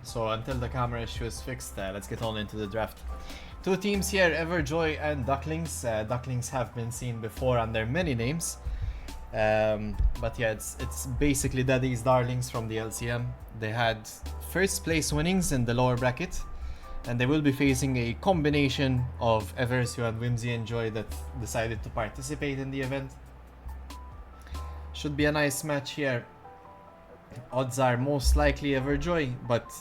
So until the camera issue is fixed, let's get on into the draft. Two teams here, Everjoy and Ducklings. Ducklings have been seen before under many names. But yeah, it's basically Daddy's Darlings from the LCM. They had first place winnings in the lower bracket, and they will be facing a combination of Eversio and Whimsy and Joy that decided to participate in the event. Should be a nice match here. Odds are most likely Everjoy, but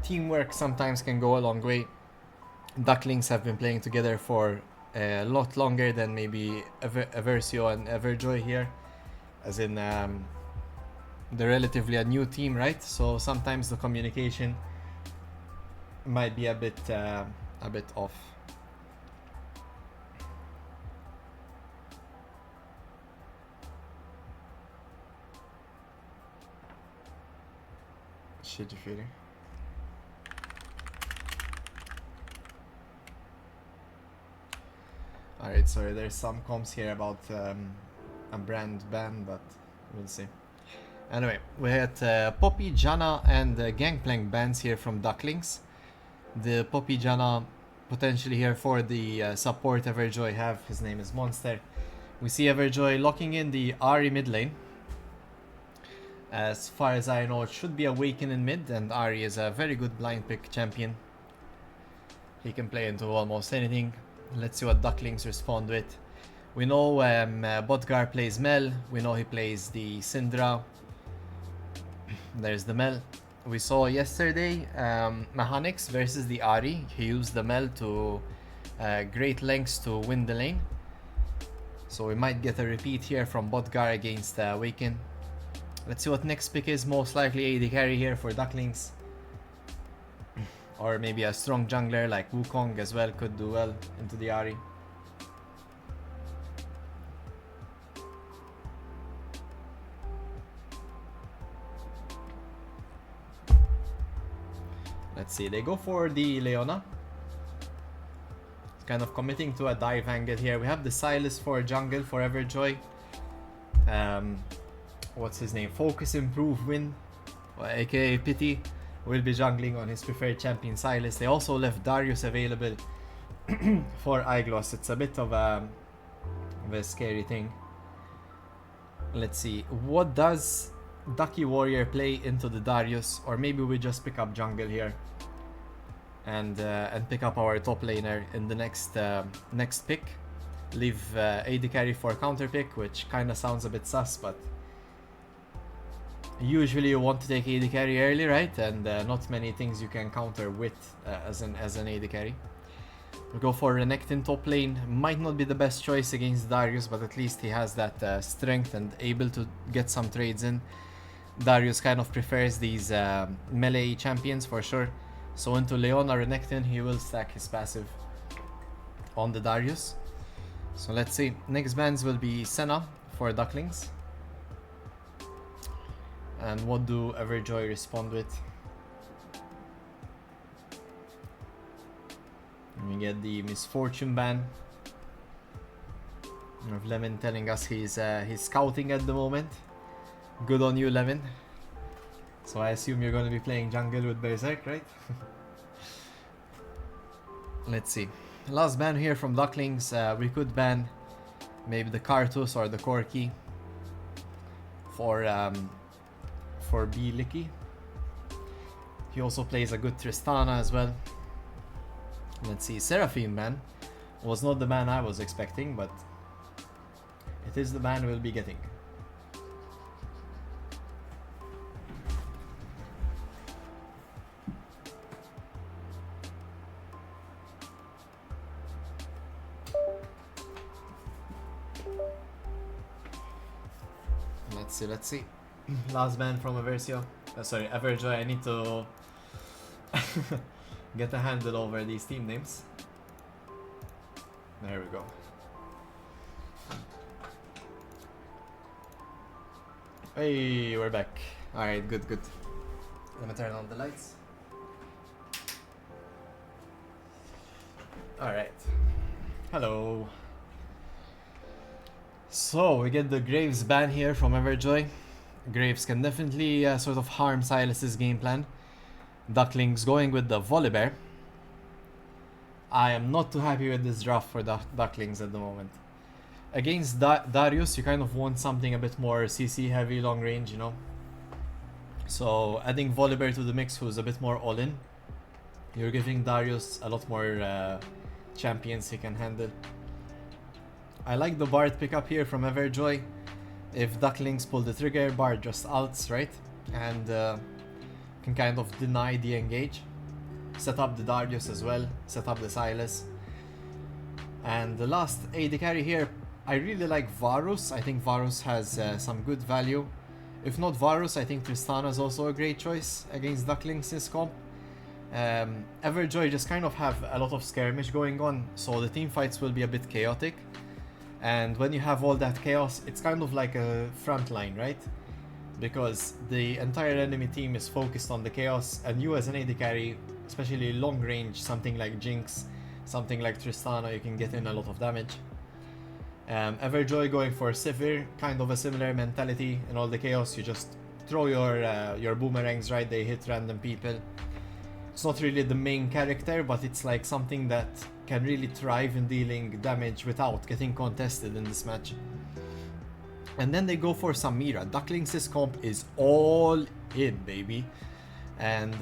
teamwork sometimes can go a long way. Ducklings have been playing together for a lot longer than maybe Eversio and Everjoy here, as in they're relatively a new team, right? So sometimes the communication might be a bit off. Shit, you feeling? Alright, sorry, there's some comms here about a brand ban, but we'll see. Anyway, we had Poppy, Jana, and Gangplank bans here from Ducklings. The Poppy Jana potentially here for the support Everjoy have. His name is Monster. We see Everjoy locking in the Ari mid lane. As far as I know, it should be Awaken in mid, and Ari is a very good blind pick champion. He can play into almost anything. Let's see what Ducklings respond with. We know Bodgar plays Mel. We know he plays the Syndra. There's the Mel. We saw yesterday Mahanix versus the Ari. He used the Mel to great lengths to win the lane. So we might get a repeat here from Bodgar against Awaken. Let's see what next pick is. Most likely AD carry here for Ducklings. Or maybe a strong jungler like Wukong as well could do well into the Ari. Let's see, they go for the Leona. Kind of committing to a dive angle here. We have the Silas for jungle for Everjoy. What's his name? Focus, Improve, Win, aka Pity, will be jungling on his preferred champion Silas. They also left Darius available for Igloss. It's a bit of a scary thing. Let's see, what does Ducky Warrior play into the Darius, or maybe we just pick up jungle here and pick up our top laner in the next pick. Leave AD carry for counter pick, which kind of sounds a bit sus, but usually you want to take AD carry early, right? And not many things you can counter with as an AD carry. We go for Renekton top lane. Might not be the best choice against Darius, but at least he has that strength and able to get some trades in. Darius kind of prefers these melee champions for sure. So into Leona Renekton, he will stack his passive on the Darius. So let's see. Next bans will be Senna for Ducklings. And what do Everjoy respond with? We get the Misfortune ban. Of Lemon telling us he's scouting at the moment. Good on you, Lemon. So I assume you're going to be playing jungle with Berserk, right? Let's see. Last ban here from Ducklings. We could ban maybe the Karthus or the Corki for B Licky. He also plays a good Tristana as well. Let's see, Seraphine ban was not the ban I was expecting, but it is the ban we'll be getting. Let's see. Last ban from Eversio. Sorry, Everjoy. I need to get a handle over these team names. There we go. Hey, we're back. Alright, good. Let me turn on the lights. Alright. Hello. So, we get the Graves ban here from Everjoy. Graves can definitely sort of harm Silas's game plan. Ducklings going with the Volibear. I am not too happy with this draft for Ducklings at the moment. Against Darius, you kind of want something a bit more CC heavy, long range, you know. So adding Volibear to the mix, who's a bit more all-in, you're giving Darius a lot more champions he can handle. I like the Bard pickup here from Everjoy. If Ducklings pull the trigger, Bard just ults, right? And can kind of deny the engage. Set up the Darius as well, set up the Silas. And the last AD carry here, I really like Varus. I think Varus has some good value. If not Varus, I think Tristana is also a great choice against Ducklings this comp. Everjoy just kind of have a lot of skirmish going on, so the team fights will be a bit chaotic. And when you have all that chaos, it's kind of like a front line, right? Because the entire enemy team is focused on the chaos, and you as an AD carry, especially long range, something like Jinx, something like Tristana, you can get in a lot of damage. Everjoy going for Sivir, kind of a similar mentality. In all the chaos, you just throw your boomerangs, right? They hit random people. It's not really the main character, but it's like something that can really thrive in dealing damage without getting contested in this match. And then they go for Samira. Ducklings' comp is all in, baby. And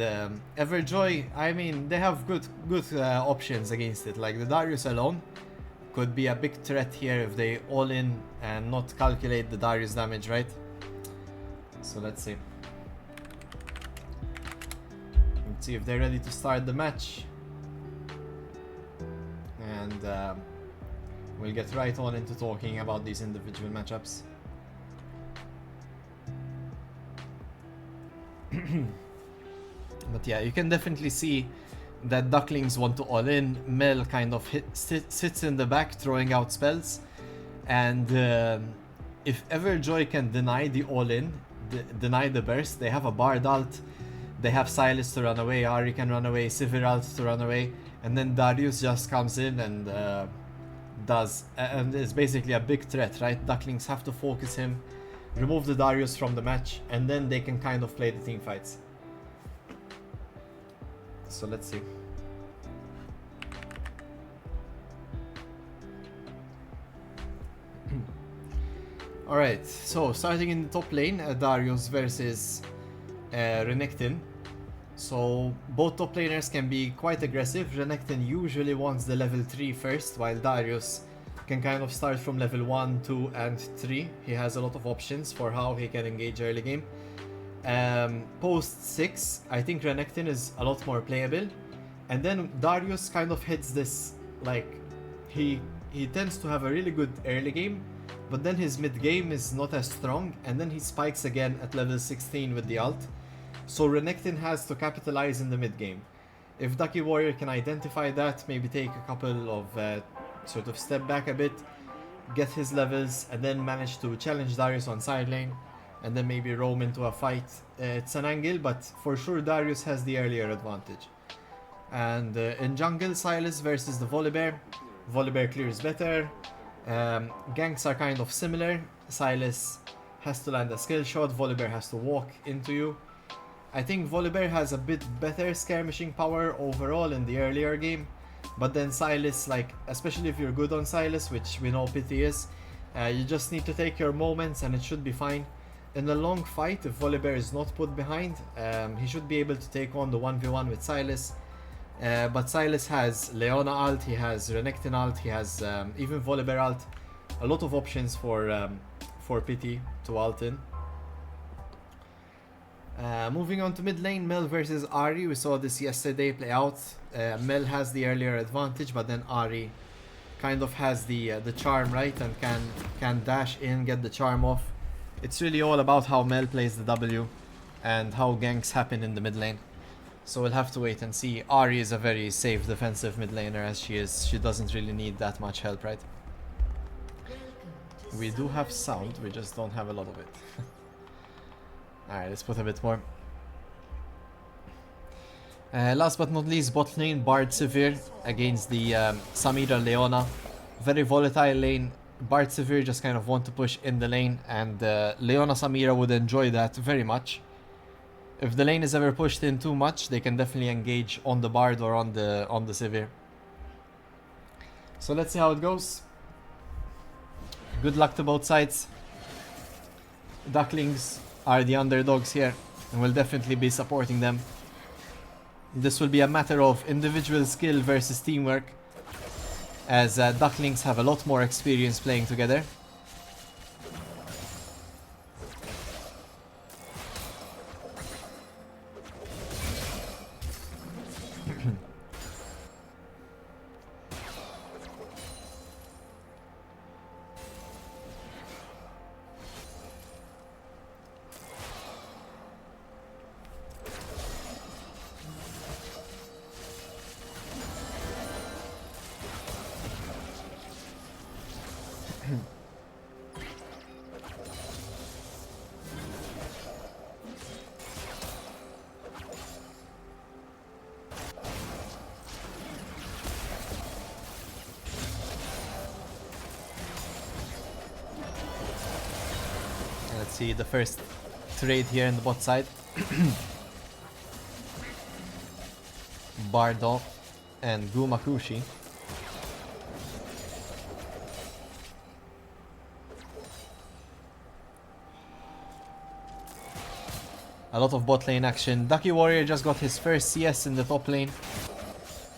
Everjoy, I mean, they have good options against it. Like the Darius alone could be a big threat here if they all in and not calculate the Darius damage, right? So let's see. Let's see if they're ready to start the match. And we'll get right on into talking about these individual matchups. But yeah, you can definitely see that Ducklings want to all in. Mel kind of sits in the back throwing out spells, and if Everjoy can deny the all in, deny the burst, they have a Bard ult, they have Silas to run away, Ahri can run away, Sivir ult to run away, and then Darius just comes in and and is basically a big threat, right? Ducklings have to focus him, remove the Darius from the match, and then they can kind of play the team fights. So let's see. Alright, so starting in the top lane, Darius versus Renekton. So both top laners can be quite aggressive. Renekton usually wants the level 3 first, while Darius can kind of start from level 1, 2 and 3. He has a lot of options for how he can engage early game. Post 6, I think Renekton is a lot more playable. And then Darius kind of hits this, like, he tends to have a really good early game, but then his mid game is not as strong, and then he spikes again at level 16 with the ult. So Renekton has to capitalize in the mid game. If Ducky Warrior can identify that, maybe take a couple of sort of step back a bit, get his levels, and then manage to challenge Darius on side lane, and then maybe roam into a fight. It's an angle, but for sure Darius has the earlier advantage. And in jungle, Silas versus the Volibear. Volibear clears better. Ganks are kind of similar. Silas has to land a skill shot, Volibear has to walk into you. I think Volibear has a bit better skirmishing power overall in the earlier game, but then Silas, like, especially if you're good on Silas, which we know Pity is, you just need to take your moments and it should be fine. In a long fight, if Volibear is not put behind, he should be able to take on the 1v1 with Silas. But Silas has Leona ult, he has Renekton ult, he has even Volibear ult. A lot of options for Pity to ult in. Moving on to mid lane, Mel versus Ahri. We saw this yesterday play out. Mel has the earlier advantage, but then Ahri kind of has the charm, right, and can dash in, get the charm off. It's really all about how Mel plays the W and how ganks happen in the mid lane. So we'll have to wait and see. Ahri is a very safe defensive mid laner, as she doesn't really need that much help, right? We do have sound, we just don't have a lot of it. Alright, let's put a bit more. Last but not least, bot lane, Bard Sivir against the Samira Leona. Very volatile lane. Bard Severe just kind of want to push in the lane, and Leona Samira would enjoy that very much. If the lane is ever pushed in too much, they can definitely engage on the Bard or on the Severe. So let's see how it goes. Good luck to both sides. Ducklings are the underdogs here, and will definitely be supporting them. This will be a matter of individual skill versus teamwork, as Ducklings have a lot more experience playing together. Let's see the first trade here in the bot side. Bardo and Gumakushi. A lot of bot lane action. Ducky Warrior just got his first CS in the top lane.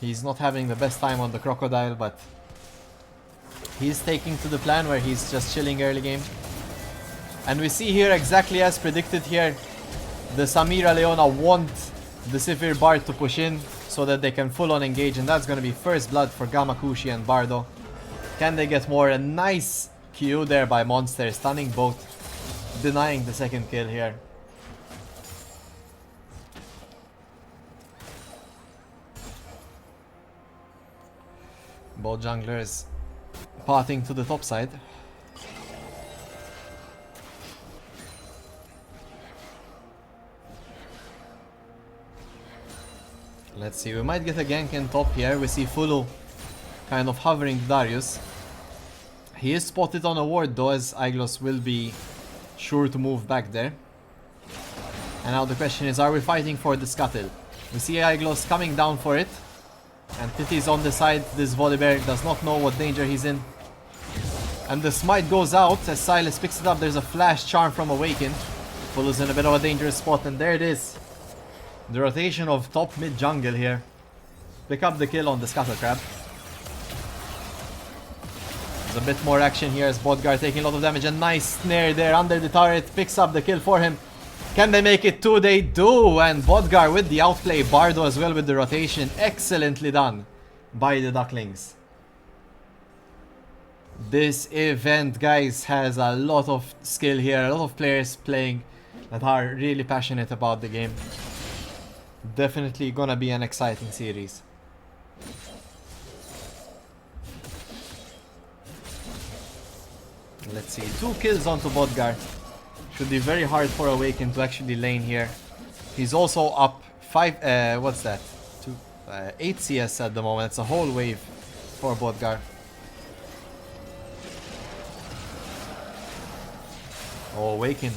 He's not having the best time on the Crocodile, but he's taking to the plan where he's just chilling early game. And we see here exactly as predicted here, the Samira Leona want the Sivir Bard to push in so that they can full on engage, and that's going to be first blood for Gamakushi and Bardo. Can they get more? A nice Q there by Monster, stunning both, denying the second kill here. Both junglers parting to the top side. Let's see, we might get a gank in top here. We see Fulu kind of hovering Darius. He is spotted on a ward though, as Aiglos will be sure to move back there. And now the question is, are we fighting for the scuttle? We see Aiglos coming down for it. And Titi's on the side. This Volibear does not know what danger he's in. And the smite goes out as Silas picks it up. There's a flash charm from Awaken. Fulu's in a bit of a dangerous spot, and there it is. The rotation of top mid jungle here. Pick up the kill on the Scuttle Crab. There's a bit more action here as Bodgar taking a lot of damage. A nice snare there under the turret. Picks up the kill for him. Can they make it 2? They do! And Bodgar with the outplay. Bardo as well with the rotation. Excellently done by the Ducklings. This event, guys, has a lot of skill here. A lot of players playing that are really passionate about the game. Definitely gonna be an exciting series. Let's see, 2 kills onto Bodgar. Should be very hard for Awaken to actually lane here. He's also up 5, what's that? 8 CS at the moment. It's a whole wave for Bodgar. Oh, Awaken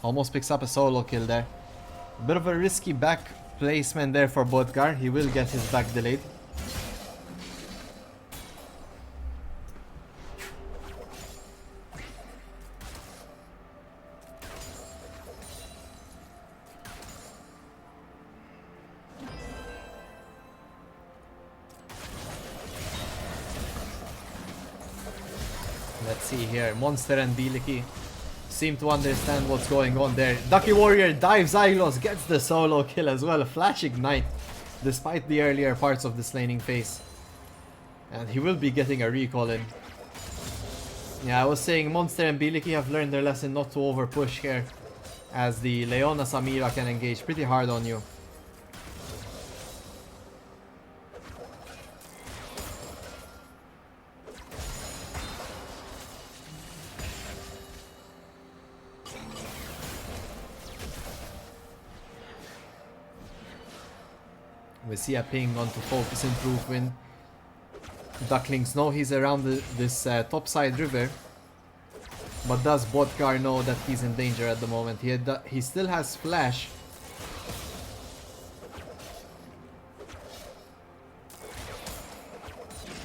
almost picks up a solo kill there. A bit of a risky back placement there for Bodgar. He will get his back delayed. Let's see here. Monster and Biliki seem to understand what's going on there. Ducky Warrior dives Aiglos, gets the solo kill as well. A flash ignite despite the earlier parts of this laning phase. And he will be getting a recall in. Yeah, I was saying Monster and Biliki have learned their lesson not to over push here, as the Leona Samira can engage pretty hard on you. We see a ping onto focus improvement. Ducklings know he's around this topside river. But does Botgar know that he's in danger at the moment? He still has flash.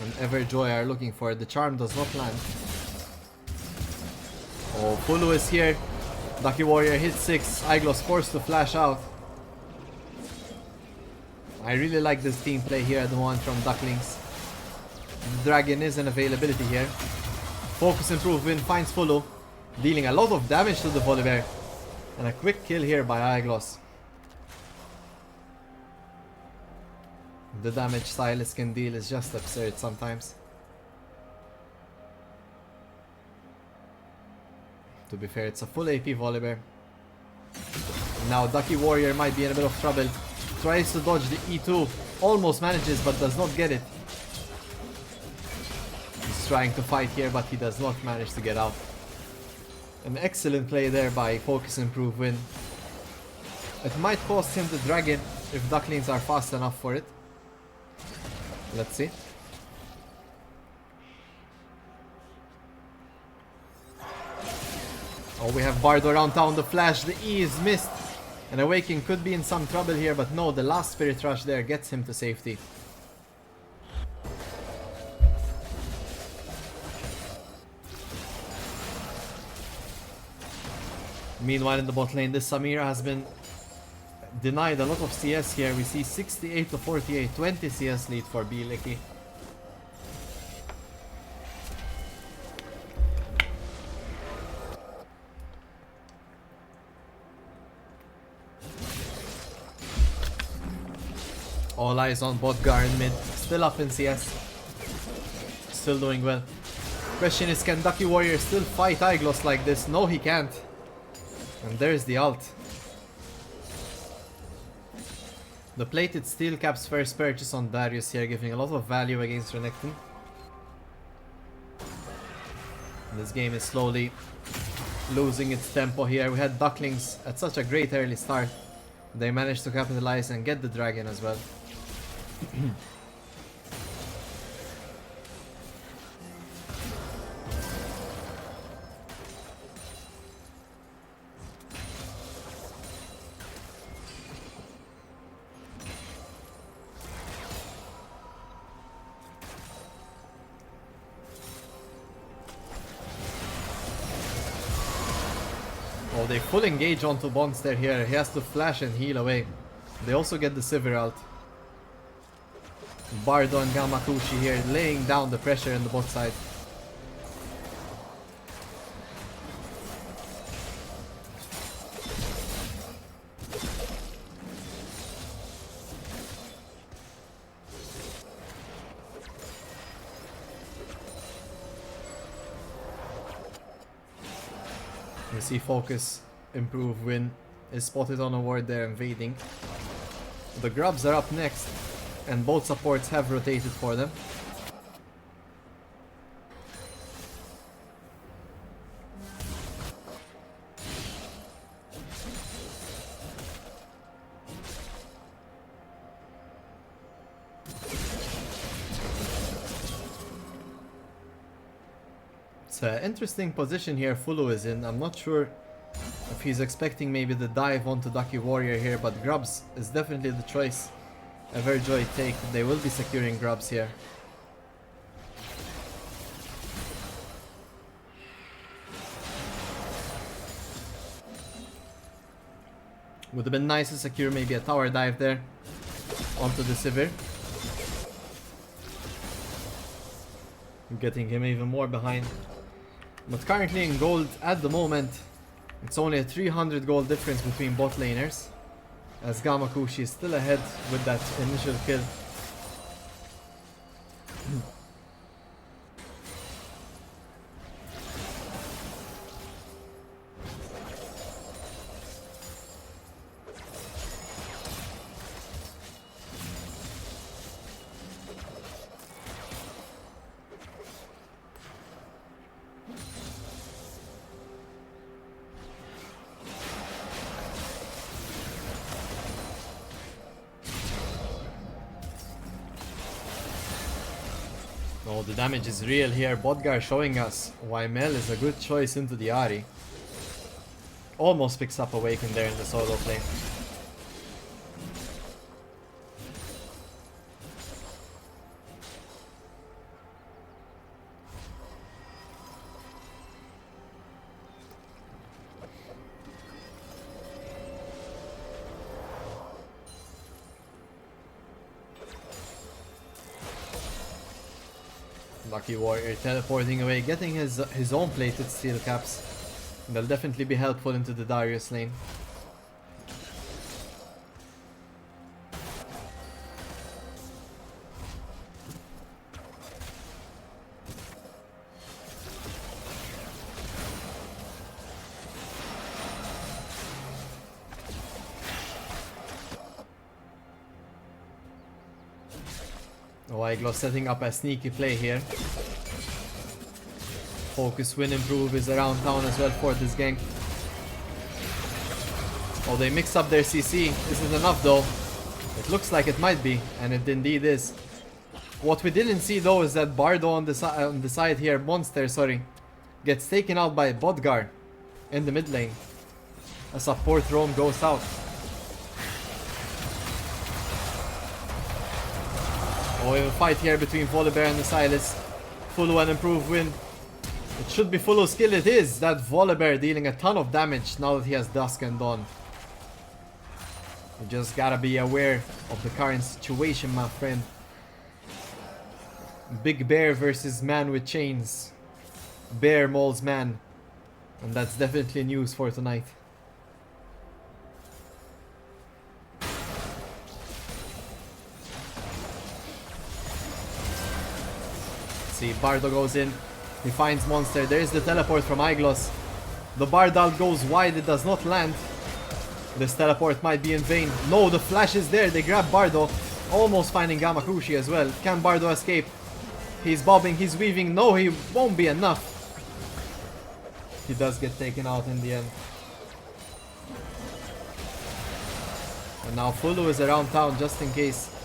And Everjoy are looking for it. The charm does not land. Oh, Fulu is here. Ducky Warrior hits 6. Iglos forced to flash out. I really like this team play here at the moment from Ducklings. The dragon is an availability here. Focus improve win finds Fulu, dealing a lot of damage to the Volibear. And a quick kill here by Iglos. The damage Silas can deal is just absurd sometimes. To be fair, it's a full AP Volibear. Now Ducky Warrior might be in a bit of trouble. Tries to dodge the E2. Almost manages but does not get it. He's trying to fight here but he does not manage to get out. An excellent play there by Focus Improve Win. It might cost him the dragon if Ducklings are fast enough for it. Let's see. Oh, we have Bardo around town, the flash, the E is missed. And Awakening could be in some trouble here, but no, the last Spirit Rush there gets him to safety. Meanwhile in the bot lane, this Samira has been denied a lot of CS here. We see 68 to 48, 20 CS lead for Bieleki. All eyes on Botgar in mid, still up in CS, still doing well. Question is, can Ducky Warrior still fight Iglos like this? No, he can't. And there's the ult. The plated steel caps first purchase on Darius here, giving a lot of value against Renekton. This game is slowly losing its tempo here. We had Ducklings at such a great early start. They managed to capitalize and get the dragon as well. Oh, they full engage onto Bonster here. He has to flash and heal away. They also get the Sivir ult. Bardo and Gamakushi here laying down the pressure in the bot side. You see Focus Improve Win is spotted on a ward there invading. The grubs are up next and both supports have rotated for them. It's an interesting position here Fulu is in. I'm not sure if he's expecting maybe the dive onto Ducky Warrior here, but Grubs is definitely the choice. Everjoy take, they will be securing Grubs here. Would have been nice to secure maybe a tower dive there onto the Sivir. Getting him even more behind. But currently in gold at the moment, it's only a 300 gold difference between bot laners, as Gamakushi is still ahead with that initial kill. Oh, the damage is real here. Bodgar showing us why Mel is a good choice into the Ahri. Almost picks up Awaken there in the solo play. Lucky Warrior teleporting away, getting his own plated steel caps. They'll definitely be helpful into the Darius lane. Iglo setting up a sneaky play here. Focus, win, improve is around town as well for this gank. Oh, they mix up their CC. Is it enough though? It looks like it might be, and it indeed is. What we didn't see though is that Bardo on the side here, Monster, sorry, gets taken out by Bodgar in the mid lane. A support roam goes out. Oh, we have a fight here between Volibear and the Silas. Fulu and improve win. It should be Fulu's skill. It is. That Volibear dealing a ton of damage now that he has Dusk and Dawn. You just gotta be aware of the current situation, my friend. Big Bear versus man with chains. Bear mauls man. And that's definitely news for tonight. See, Bardo goes in, he finds Monster, there is the teleport from Iglos. The Bardal goes wide, it does not land. This teleport might be in vain. No, the flash is there, they grab Bardo, almost finding Gamakushi as well. Can Bardo escape? He's bobbing, he's weaving, no, he won't be enough. He does get taken out in the end. And now Fulu is around town just in case.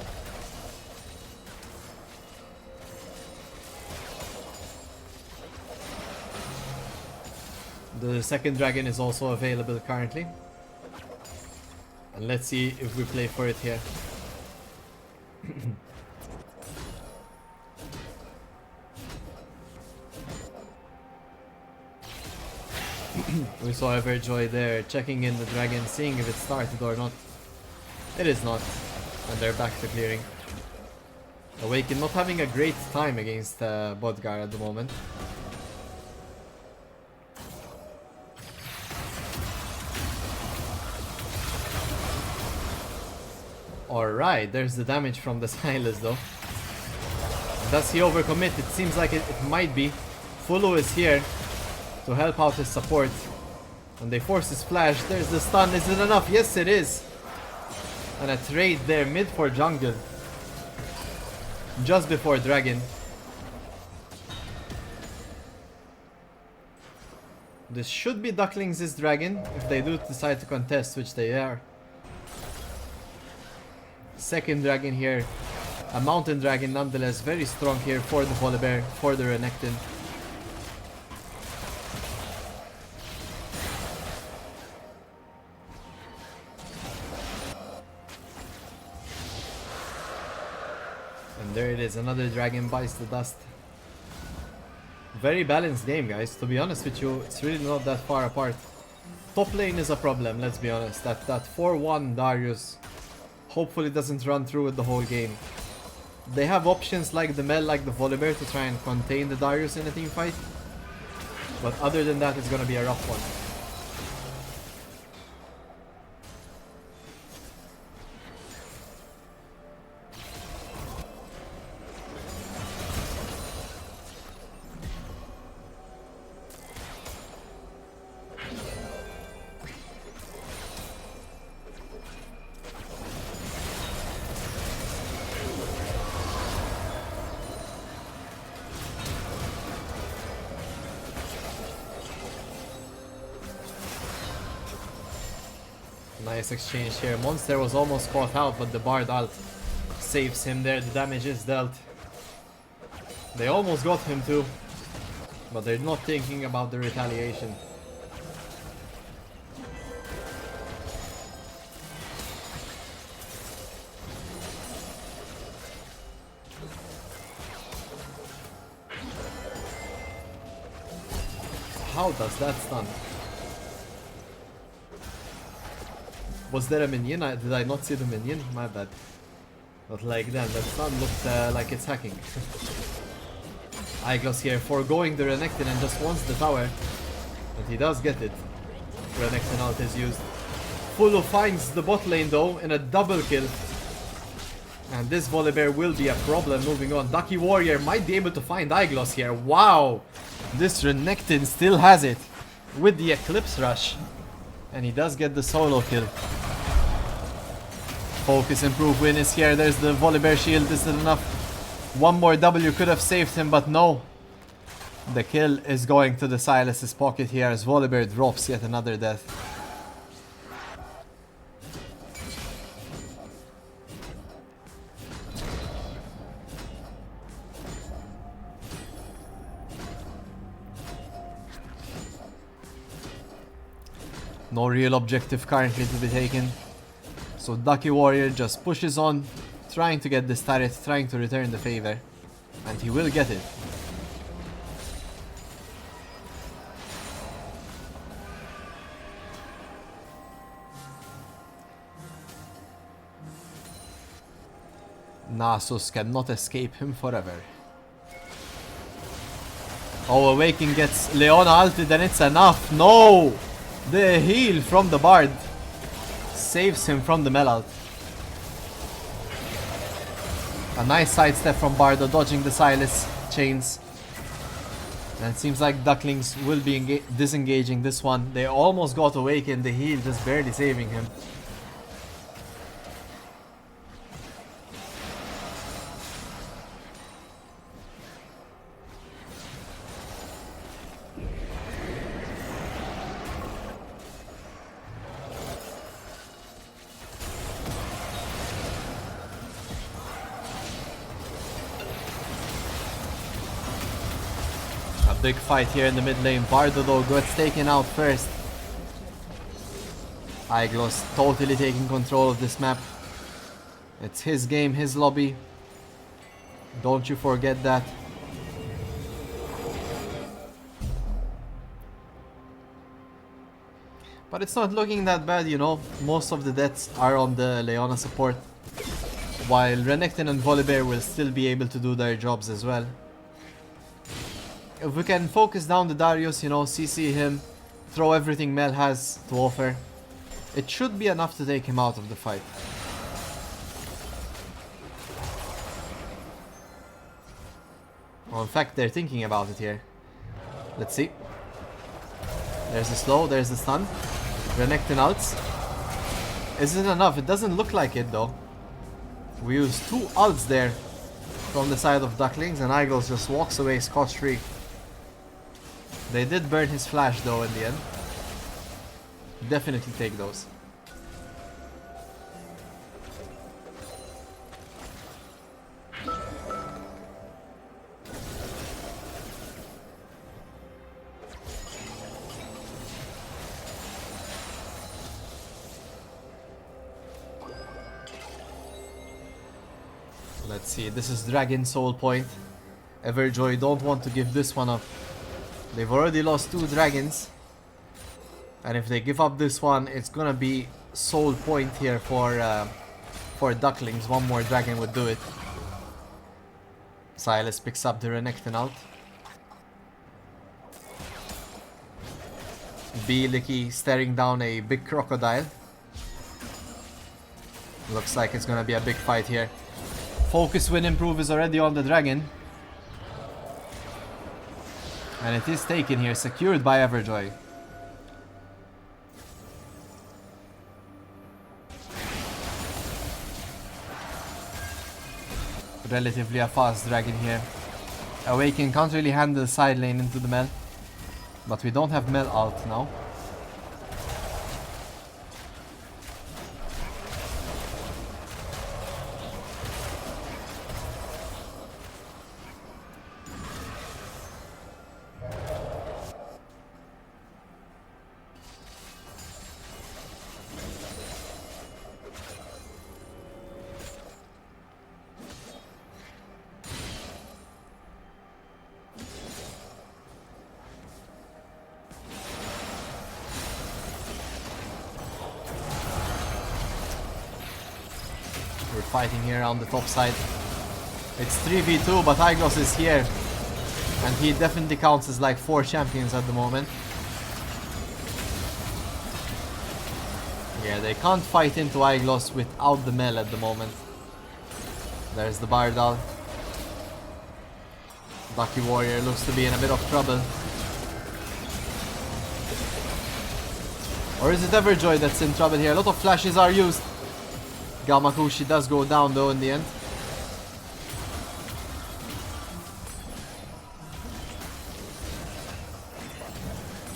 The second dragon is also available currently. And let's see if we play for it here. We saw Everjoy there checking in the dragon, seeing if it started or not. It is not. And they're back to clearing. Awaken not having a great time against Bodgar at the moment. Alright, there's the damage from the Silas though. Does he overcommit? It seems like it might be. Fulu is here to help out his support. And they force his flash. There's the stun. Is it enough? Yes, it is. And a trade there mid for jungle. Just before dragon. This should be Ducklings' dragon if they do decide to contest, which they are. Second dragon here, a mountain dragon nonetheless, very strong here for the Volibear, for the Renekton. And there it is, another dragon bites the dust. Very balanced game, guys, to be honest with you, it's really not that far apart. Top lane is a problem, let's be honest, that 4-1 Darius hopefully doesn't run through with the whole game. They have options like the Mel, like the Volibear to try and contain the Darius in a team fight. But other than that, it's gonna be a rough one. Nice exchange here. Monster was almost caught out, but the Bard ult saves him there. The damage is dealt. They almost got him too, but they're not thinking about the retaliation. How does that stun? Was there a minion? Did I not see the minion? My bad. But like that stun looked like it's hacking. Eyeglass here foregoing the Renekton and just wants the tower. And he does get it. Renekton ult is used. Fullo finds the bot lane though in a double kill. And this Volibear will be a problem moving on. Ducky Warrior might be able to find Eyeglass here. Wow! This Renekton still has it with the Eclipse Rush. And he does get the solo kill. Focus improve win is here. There's the Volibear shield. Is it enough? One more W could have saved him, but no. The kill is going to the Silas's pocket here as Volibear drops yet another death. No real objective currently to be taken. So Ducky Warrior just pushes on, trying to get this turret, trying to return the favor. And he will get it. Nasus cannot escape him forever. Oh, Awaken gets Leona ulted and it's enough. No! The heal from the Bard saves him from the Melalt. A nice sidestep from Bardo, dodging the Silas chains. And it seems like Ducklings will be disengaging this one. They almost got Awakened, the heal just barely saving him. Big fight here in the mid lane. Bardo though gets taken out first. Eyeglass totally taking control of this map. It's his game, his lobby. Don't you forget that. But it's not looking that bad, you know. Most of the deaths are on the Leona support. While Renekton and Volibear will still be able to do their jobs as well. If we can focus down the Darius, you know, CC him, throw everything Mel has to offer, it should be enough to take him out of the fight. Well, in fact, they're thinking about it here. Let's see. There's the slow, there's the stun. Renekton ults. Is it enough? It doesn't look like it though. We use 2 ults there from the side of Ducklings and Eagles just walks away scot-free. They did burn his flash though in the end. Definitely take those. Let's see, this is Dragon Soul Point. Everjoy don't want to give this one up. They've already lost 2 dragons. And if they give up this one, it's gonna be Soul Point here for Ducklings. One more dragon would do it. Silas picks up the Renekton ult. Licky staring down a big crocodile. Looks like it's gonna be a big fight here. Focus win improve is already on the dragon. And it is taken here, secured by Everjoy. Relatively a fast dragon here. Awaken can't really handle the side lane into the Mel. But we don't have Mel ult now. fighting here on the top side. It's 3v2, but Iglos is here. And he definitely counts as like 4 champions at the moment. Yeah, they can't fight into Iglos without the Mel at the moment. There's the Bardal. Ducky Warrior looks to be in a bit of trouble. Or is it Everjoy that's in trouble here? A lot of flashes are used. Gamakushi does go down though in the end.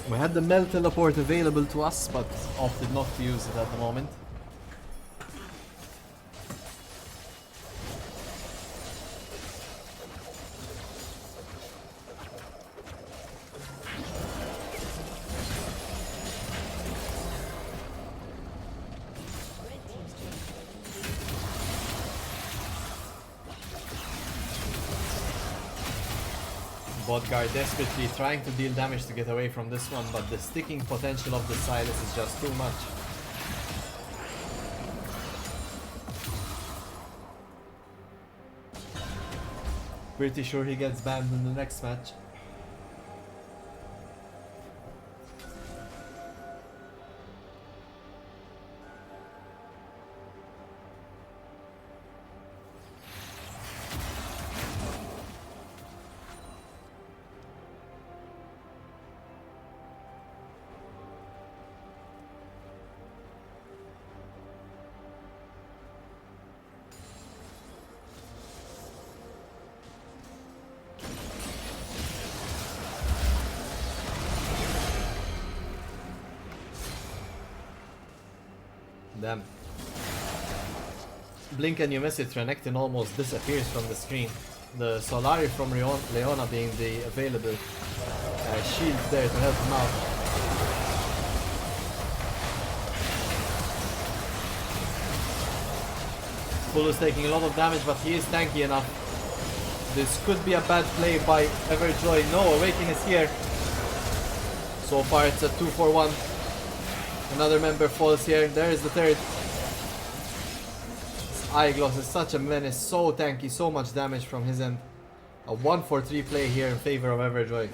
We had the Mel teleport available to us, but opted not to use it at the moment. Bot guard desperately trying to deal damage to get away from this one, but the sticking potential of the Silas is just too much. Pretty sure he gets banned in the next match. Damn. Blink and you miss it, Renekton almost disappears from the screen. The Solari from Leona being the available shield there to help him out. Full is taking a lot of damage, but he is tanky enough. This could be a bad play by Everjoy. No, Awaken is here. So far it's a 2-for-1. Another member falls here. There is the third. Iglos is such a menace, so tanky, so much damage from his end. A 1-for-3 play here in favor of Everjoy.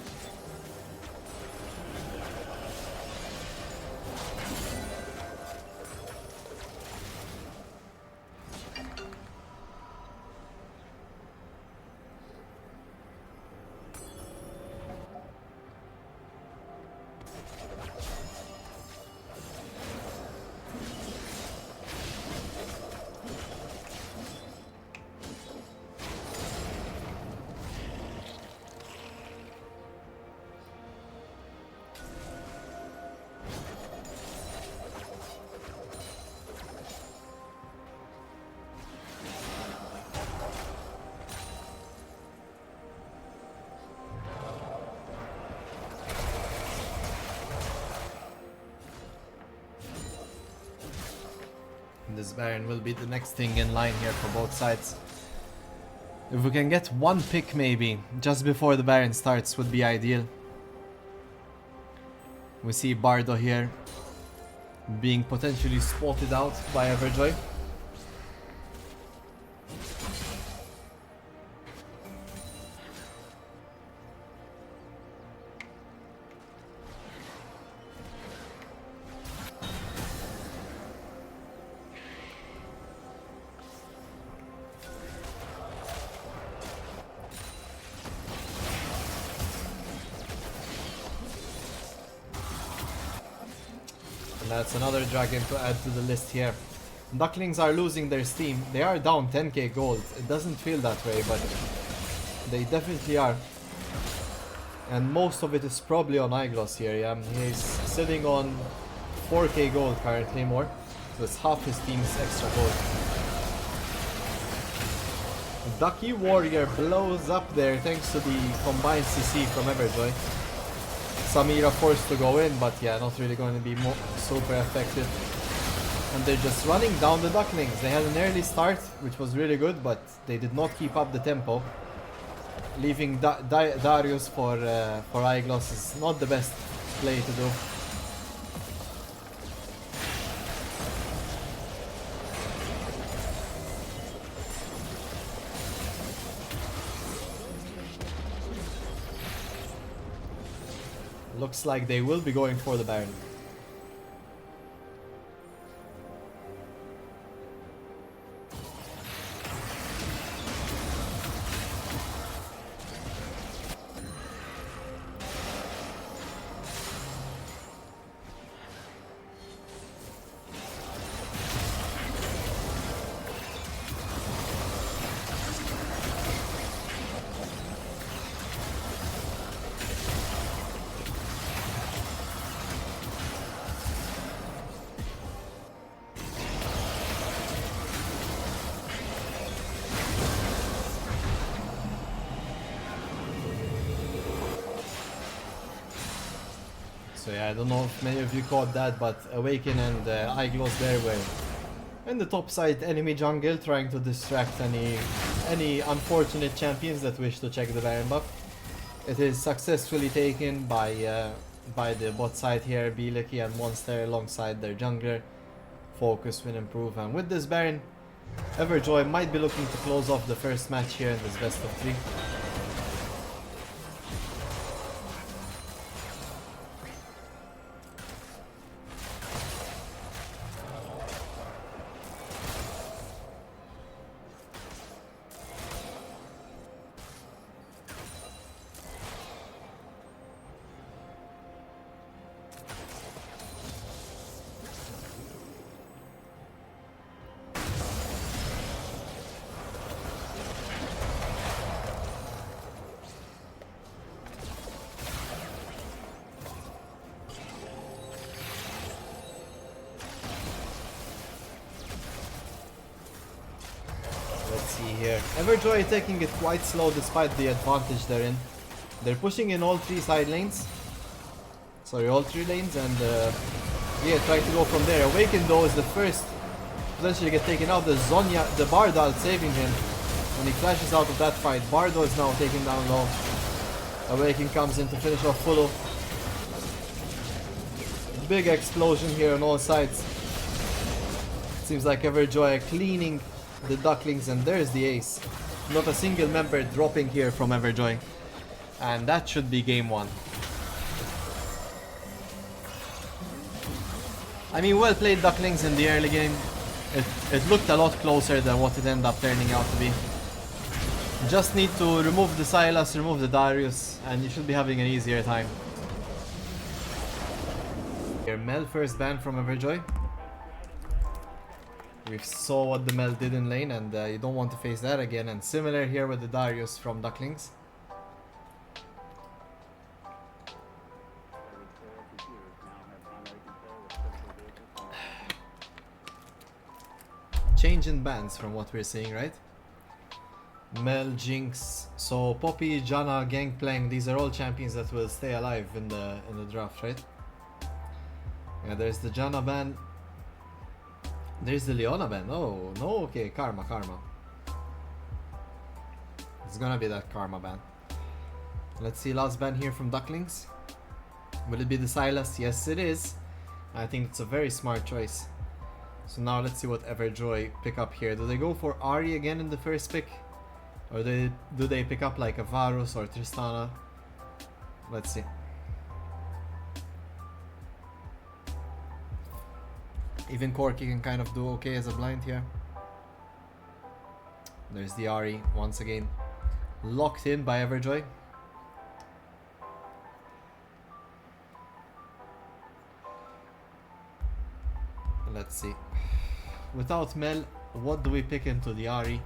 This Baron will be the next thing in line here for both sides. If we can get one pick maybe just before the Baron starts would be ideal. We see Bardo here being potentially spotted out by Everjoy. That's another dragon to add to the list here. Ducklings are losing their steam. They are down 10k gold. It doesn't feel that way, but they definitely are. And most of it is probably on Iglos here. Yeah, he's sitting on 4k gold currently more. So it's half his team's extra gold. Ducky Warrior blows up there thanks to the combined CC from Everjoy. Samira forced to go in, but yeah, not really going to be super effective. And they're just running down the Ducklings. They had an early start, which was really good, but they did not keep up the tempo. Leaving Darius for Iglos is not the best play to do. Looks like they will be going for the Baron. So yeah, I don't know if many of you caught that, but Awaken and Eyeglows there were in the top side enemy jungle trying to distract any unfortunate champions that wish to check the Baron buff. It is successfully taken by the bot side here, Bieleki and Monster alongside their jungler. Focus will improve, and with this Baron, Everjoy might be looking to close off the first match here in this best of 3. Here. Everjoy taking it quite slow despite the advantage they're in. They're pushing in all 3 side lanes. Sorry, all 3 lanes, and yeah, trying to go from there. Awaken though is the first potentially get taken out. The Zonya, the Bardal saving him when he flashes out of that fight. Bardo is now taken down low. Awaken comes in to finish off Fullo. Big explosion here on all sides. Seems like Everjoy cleaning the Ducklings, and there's the ace. Not a single member dropping here from Everjoy, and that should be game 1. I mean, well played Ducklings in the early game. It looked a lot closer than what it ended up turning out to be. Just need to remove the Sylas, remove the Darius, and you should be having an easier time. Here, Mel first ban from Everjoy. We saw what the Mel did in lane, and you don't want to face that again. And similar here with the Darius from Ducklings. Change in bans from what we're seeing, right? Mel, Jinx, so Poppy, Janna, Gangplank, these are all champions that will stay alive in the draft, right? Yeah, there's the Janna ban. There's the Leona ban. Oh, no, okay, Karma. It's gonna be that Karma ban. Let's see, last ban here from Ducklings. Will it be the Sylas? Yes, it is. I think it's a very smart choice. So now let's see what Everjoy pick up here. Do they go for Ahri again in the first pick? Or do they pick up like a Varus or Tristana? Let's see. Even Corki can kind of do okay as a blind here. There's the Ahri once again. Locked in by Everjoy. Let's see. Without Mel, what do we pick into the Ahri?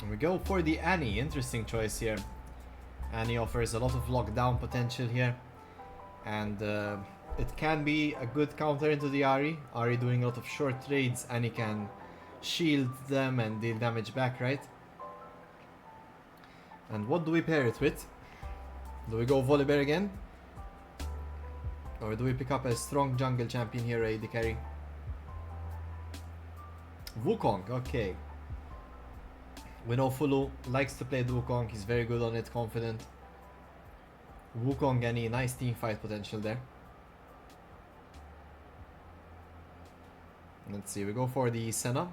We go for the Annie. Interesting choice here. Annie offers a lot of lockdown potential here, and it can be a good counter into the Ahri. Ahri doing a lot of short trades. Annie can shield them and deal damage back, right? And what do we pair it with? Do we go Volibear again? Or do we pick up a strong jungle champion here, AD carry? Wukong, okay. We know Fulu likes to play the Wukong, he's very good on it, confident. Wukong any nice team fight potential there. Let's see, we go for the Senna.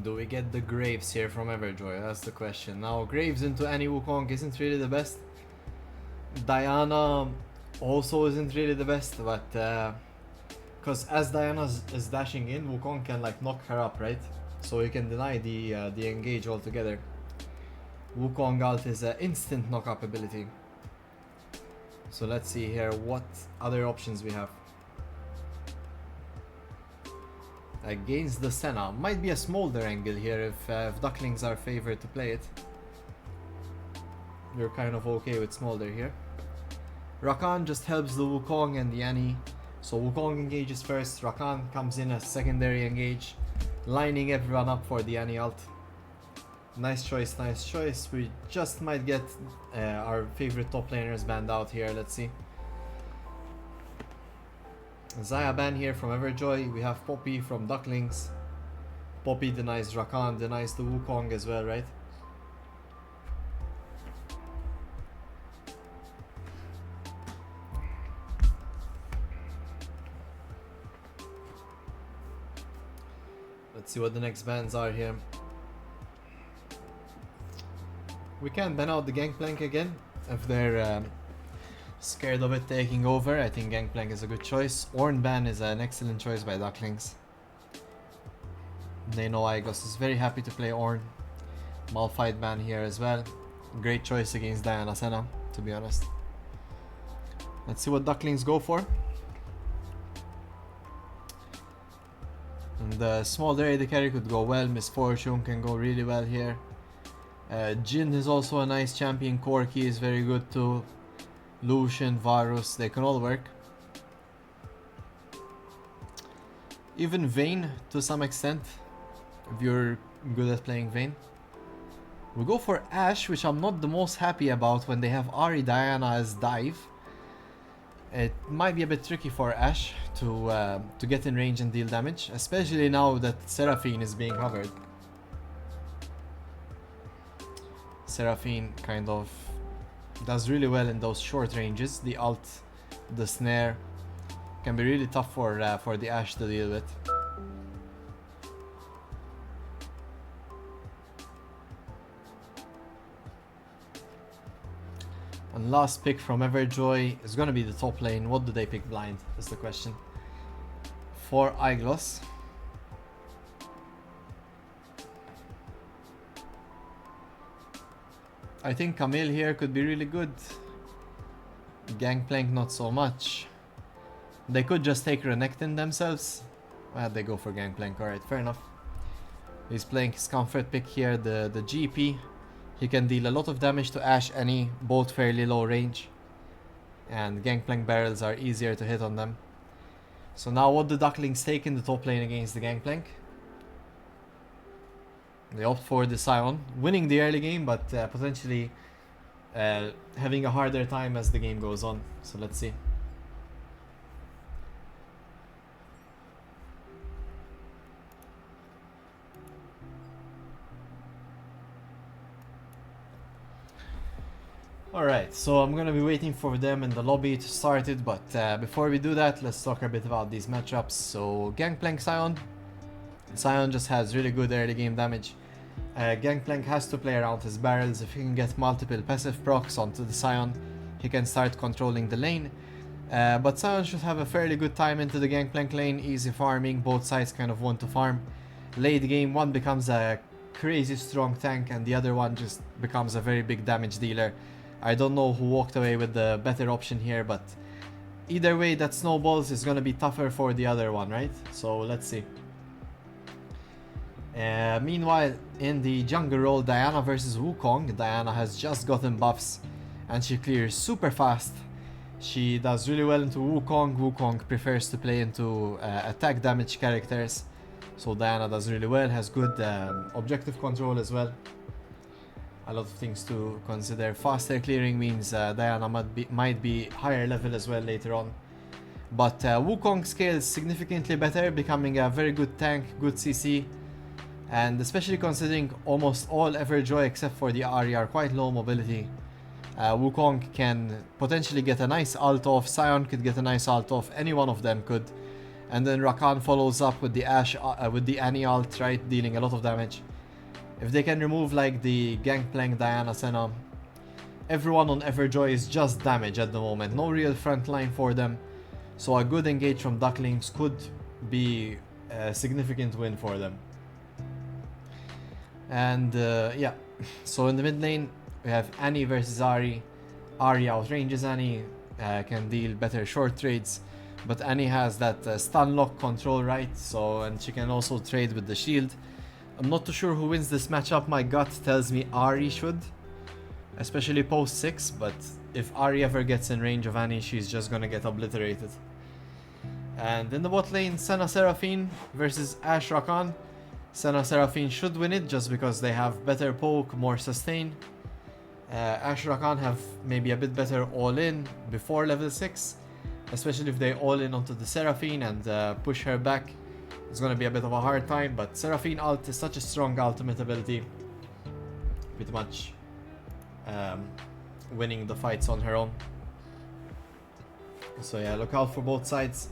Do we get the Graves here from Everjoy? That's the question. Now, Graves into any Wukong isn't really the best. Diana also isn't really the best, but because as Diana is dashing in, Wukong can like knock her up, right? So you can deny the engage altogether. Wukong ult is an instant knock up ability. So let's see here what other options we have. Against the Senna, might be a Smolder angle here if Ducklings are favored to play it. You're kind of okay with Smolder here. Rakan just helps the Wukong and the Annie. So Wukong engages first, Rakan comes in as secondary engage, lining everyone up for the Annie ult. Nice choice, nice choice. We just might get our favorite top laners banned out here, let's see. Zaya ban here from Everjoy, we have Poppy from Ducklings. Poppy denies Rakan, denies the Wukong as well, right? Let's see what the next bans are here. We can ban out the Gangplank again if they're scared of it taking over. I think Gangplank is a good choice. Ornn ban is an excellent choice by Ducklings. They know Igos is very happy to play Ornn. Malphite ban here as well. Great choice against Diana Senna, to be honest. Let's see what Ducklings go for. And the small AD carry could go well. Misfortune can go really well here. Jhin is also a nice champion. Corki is very good too. Lucian, Varus, they can all work. Even Vayne to some extent, if you're good at playing Vayne. We go for Ashe, which I'm not the most happy about when they have Ahri Diana as dive. It might be a bit tricky for Ashe to get in range and deal damage, especially now that Seraphine is being hovered. Seraphine kind of does really well in those short ranges. The ult, the snare can be really tough for the Ashe to deal with. And last pick from Everjoy is gonna be the top lane. What do they pick blind is the question. For Iglos. I think Camille here could be really good. Gangplank not so much. They could just take Renekton themselves. Well, they go for Gangplank, alright, fair enough. He's playing his comfort pick here, the GP. He can deal a lot of damage to Ashe, Annie, both fairly low range. And Gangplank barrels are easier to hit on them. So now what do Ducklings take in the top lane against the Gangplank? They opt for the Sion, winning the early game, but potentially having a harder time as the game goes on. So let's see. Alright, so I'm gonna be waiting for them in the lobby to start it, but before we do that, let's talk a bit about these matchups. So Gangplank Sion. Sion just has really good early game damage. Gangplank has to play around his barrels. If he can get multiple passive procs onto the Sion, he can start controlling the lane. But Sion should have a fairly good time into the Gangplank lane, easy farming, both sides kind of want to farm. Late game, one becomes a crazy strong tank and the other one just becomes a very big damage dealer. I don't know who walked away with the better option here, but either way that snowballs is gonna be tougher for the other one, right? So let's see. Meanwhile, in the jungle role, Diana versus Wukong, Diana has just gotten buffs and she clears super fast. She does really well into Wukong. Wukong prefers to play into attack damage characters, so Diana does really well, has good objective control as well. A lot of things to consider. Faster clearing means Diana might be higher level as well later on. But Wukong scales significantly better, becoming a very good tank, good CC. And especially considering almost all Everjoy except for the Ahri are quite low mobility. Wukong can potentially get a nice ult off, Sion could get a nice ult off, any one of them could. And then Rakan follows up with the with the Annie ult, right, dealing a lot of damage. If they can remove like the Gangplank, Diana, Senna, everyone on Everjoy is just damage at the moment, no real front line for them. So a good engage from Ducklings could be a significant win for them. And yeah, so in the mid lane we have Annie versus Ahri. Ahri outranges Annie, can deal better short trades, but Annie has that stun lock control, right? So, and she can also trade with the shield. I'm not too sure who wins this matchup. My gut tells me Ahri should, especially post 6, but if Ahri ever gets in range of Annie, she's just gonna get obliterated. And in the bot lane, Senna Seraphine versus Ashe Rakan. Senna Seraphine should win it just because they have better poke, more sustain. Ashe Rakan have maybe a bit better all-in before level 6, especially if they all-in onto the Seraphine and push her back. It's gonna be a bit of a hard time, but Seraphine ult is such a strong ultimate ability, pretty much winning the fights on her own. So yeah, look out for both sides.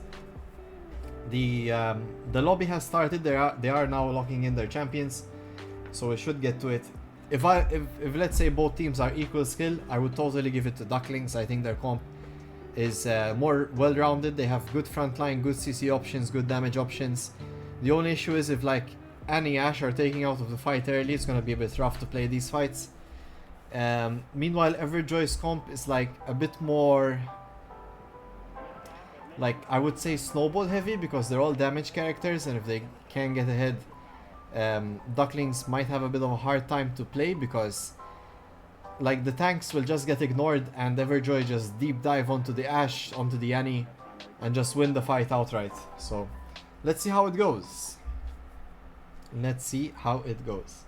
The lobby has started. They are now locking in their champions, so we should get to it. If let's say both teams are equal skill, I would totally give it to Ducklings. I think their comp is more well-rounded. They have good frontline, good CC options, good damage options. The only issue is if like Annie Ashe are taking out of the fight early, it's gonna be a bit rough to play these fights. Meanwhile, Everjoy's comp is like a bit more, like I would say snowball heavy, because they're all damage characters, and if they can get ahead, Ducklings might have a bit of a hard time to play, because like the tanks will just get ignored and Everjoy just deep dive onto the Ashe, onto the Annie, and just win the fight outright. So let's see how it goes. Let's see how it goes.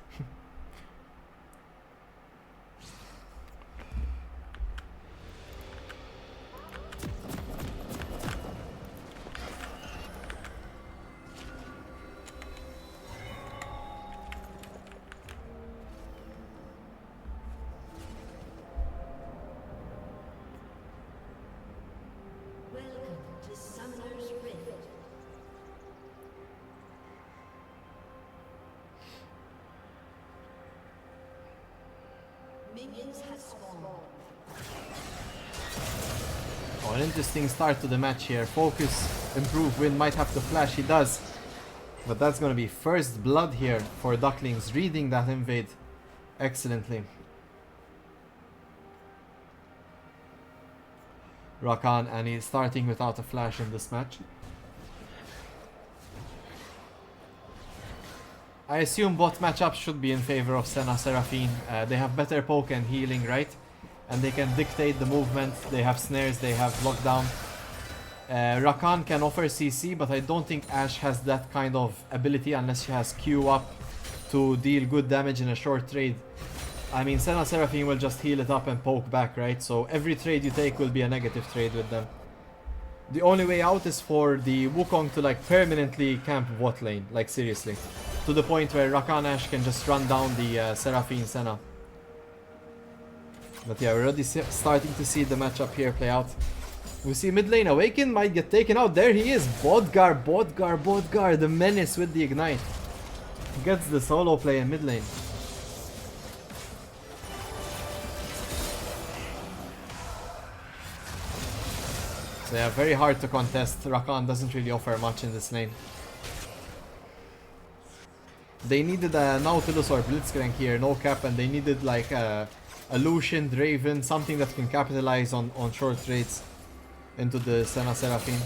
Oh, an interesting start to the match here. Focus, improve, win, might have to flash, he does. But that's gonna be first blood here for Ducklings, reading that invade excellently. Rakan, and he's starting without a flash in this match. I assume both matchups should be in favor of Senna Seraphine. They have better poke and healing, right? And they can dictate the movement. They have snares, they have lockdown. Rakan can offer CC, but I don't think Ashe has that kind of ability unless she has Q up to deal good damage in a short trade. I mean, Senna Seraphine will just heal it up and poke back, right? So every trade you take will be a negative trade with them. The only way out is for the Wukong to like permanently camp bot lane, like seriously. To the point where Rakan Ashe can just run down the Seraphine Senna. But yeah, we're already starting to see the matchup here play out. We see mid lane Awaken might get taken out. There he is. Bodgar, the menace with the ignite. Gets the solo play in mid lane. So yeah, very hard to contest. Rakan doesn't really offer much in this lane. They needed a Nautilus or Blitzcrank here, no cap, and they needed like a Lucian, Draven, something that can capitalize on short trades. into the Senna Seraphine.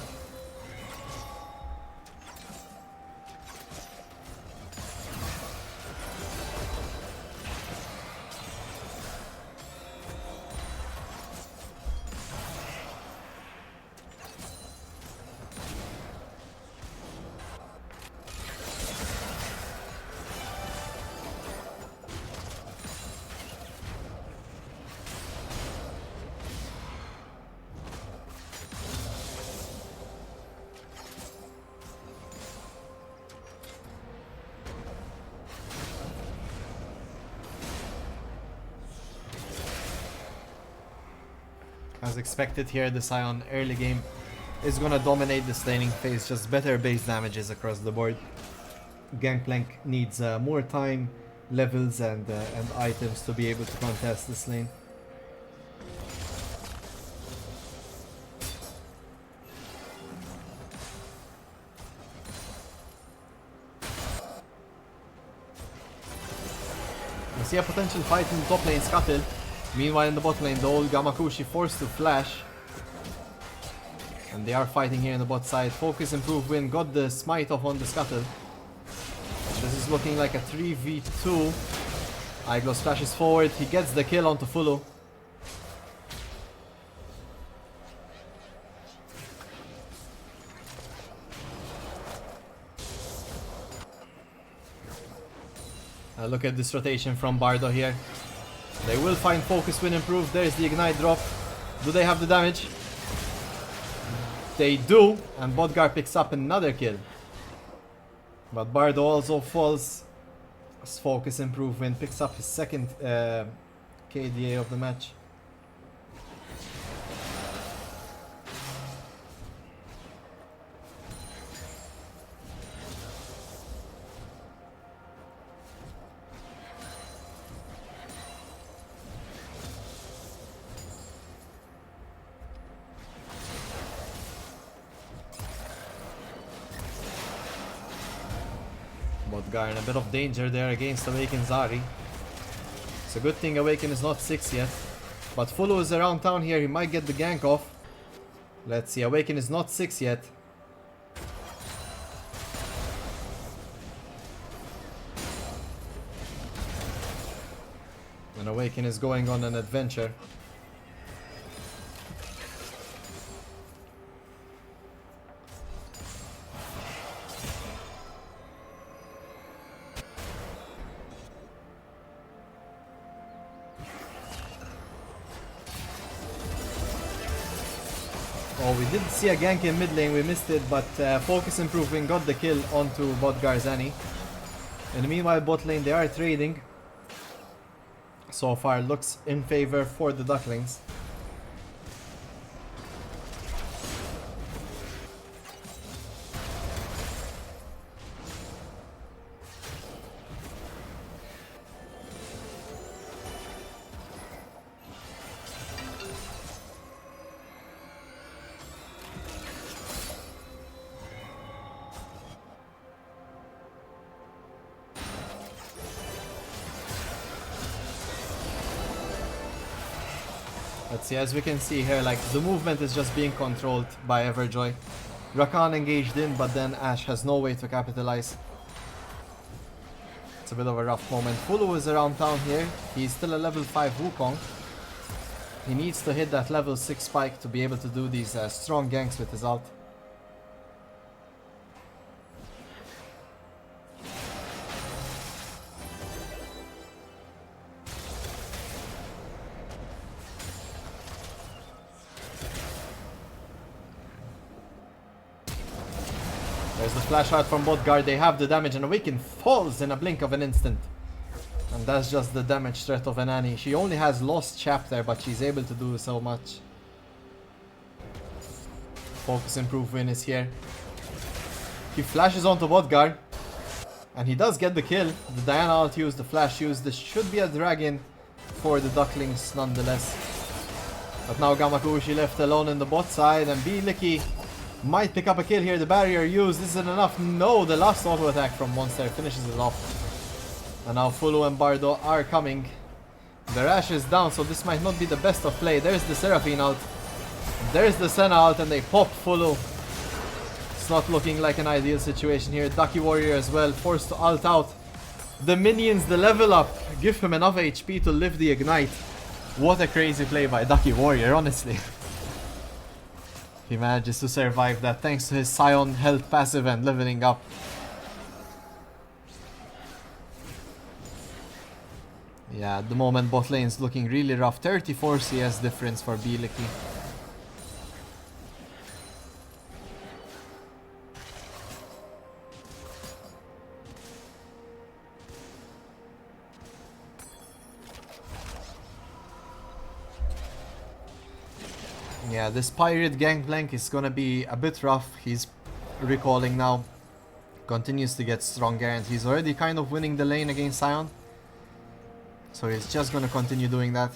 As expected here, the Scion early game is gonna dominate this laning phase, just better base damages across the board. Gangplank needs more time, levels and items to be able to contest this lane. We see a potential fight in the top lane, Scuttle. Meanwhile in the bot lane, the old Gamakushi forced to flash. And they are fighting here in the bot side. Focus, improve, win, got the smite off on the Scuttle. And this is looking like a 3v2. Iglo splashes forward, he gets the kill onto Fulu. Look at this rotation from Bardo here. They will find focus, win, improve. There's the ignite drop. Do they have the damage? They do, and Bodgar picks up another kill. But Bardo also falls as focus, improve, win, picks up his second KDA of the match. Bodgar in a bit of danger there against Awaken Zari. It's a good thing Awaken is not 6 yet. But Fulu is around town here, he might get the gank off. Let's see, Awaken is not 6 yet. And Awaken is going on an adventure. Oh, we did see a gank in mid lane, we missed it, but focus improving got the kill onto Bodgar Zani. In the meanwhile, bot lane they are trading. So far looks in favor for the Ducklings. Let's see, as we can see here, like the movement is just being controlled by Everjoy. Rakan engaged in, but then Ashe has no way to capitalize. It's a bit of a rough moment. Fulu is around town here. He's still a level 5 Wukong. He needs to hit that level 6 spike to be able to do these strong ganks with his ult. There's the flash out from Bodgar, they have the damage and Awaken falls in a blink of an instant. And that's just the damage threat of Anani. She only has Lost Chapter, but she's able to do so much. Focus improve win is here. He flashes onto Bodgar. And he does get the kill. The Diana ult used, the flash used. This should be a dragon for the Ducklings nonetheless. But now Gamakushi left alone in the bot side and Licky might pick up a kill here. The barrier used. This isn't enough. No, the last auto attack from Monster finishes it off. And now Fulu and Bardo are coming. The Rash is down, so this might not be the best of play. There's the Seraphine ult. There's the Senna ult and they pop Fullo. It's not looking like an ideal situation here. Ducky Warrior as well, forced to ult out. The minions, the level up, give him enough HP to live the ignite. What a crazy play by Ducky Warrior, honestly. He manages to survive that thanks to his Scion health passive and leveling up. Yeah, at the moment bot lane is looking really rough. 34 CS difference for Bieliki. Yeah, this pirate gangplank is gonna be a bit rough. He's recalling now. Continues to get stronger and he's already kind of winning the lane against Scion. So he's just gonna continue doing that.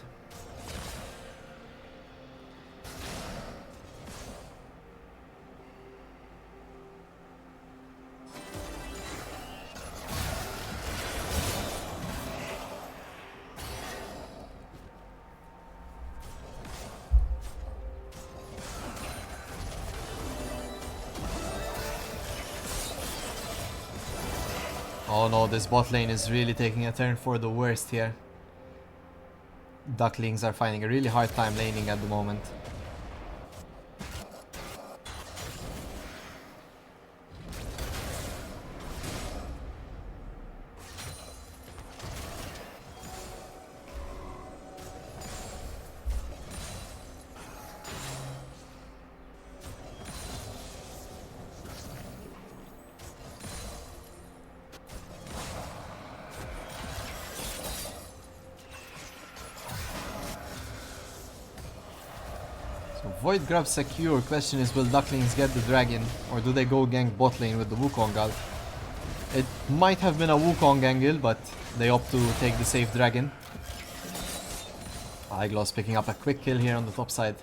Oh no, this bot lane is really taking a turn for the worst here. Ducklings are finding a really hard time laning at the moment. Void grab secure. Question is, will Ducklings get the dragon or do they go gank bot lane with the Wukong ult? It might have been a Wukong angle, but they opt to take the safe dragon. Eyegloss picking up a quick kill here on the top side.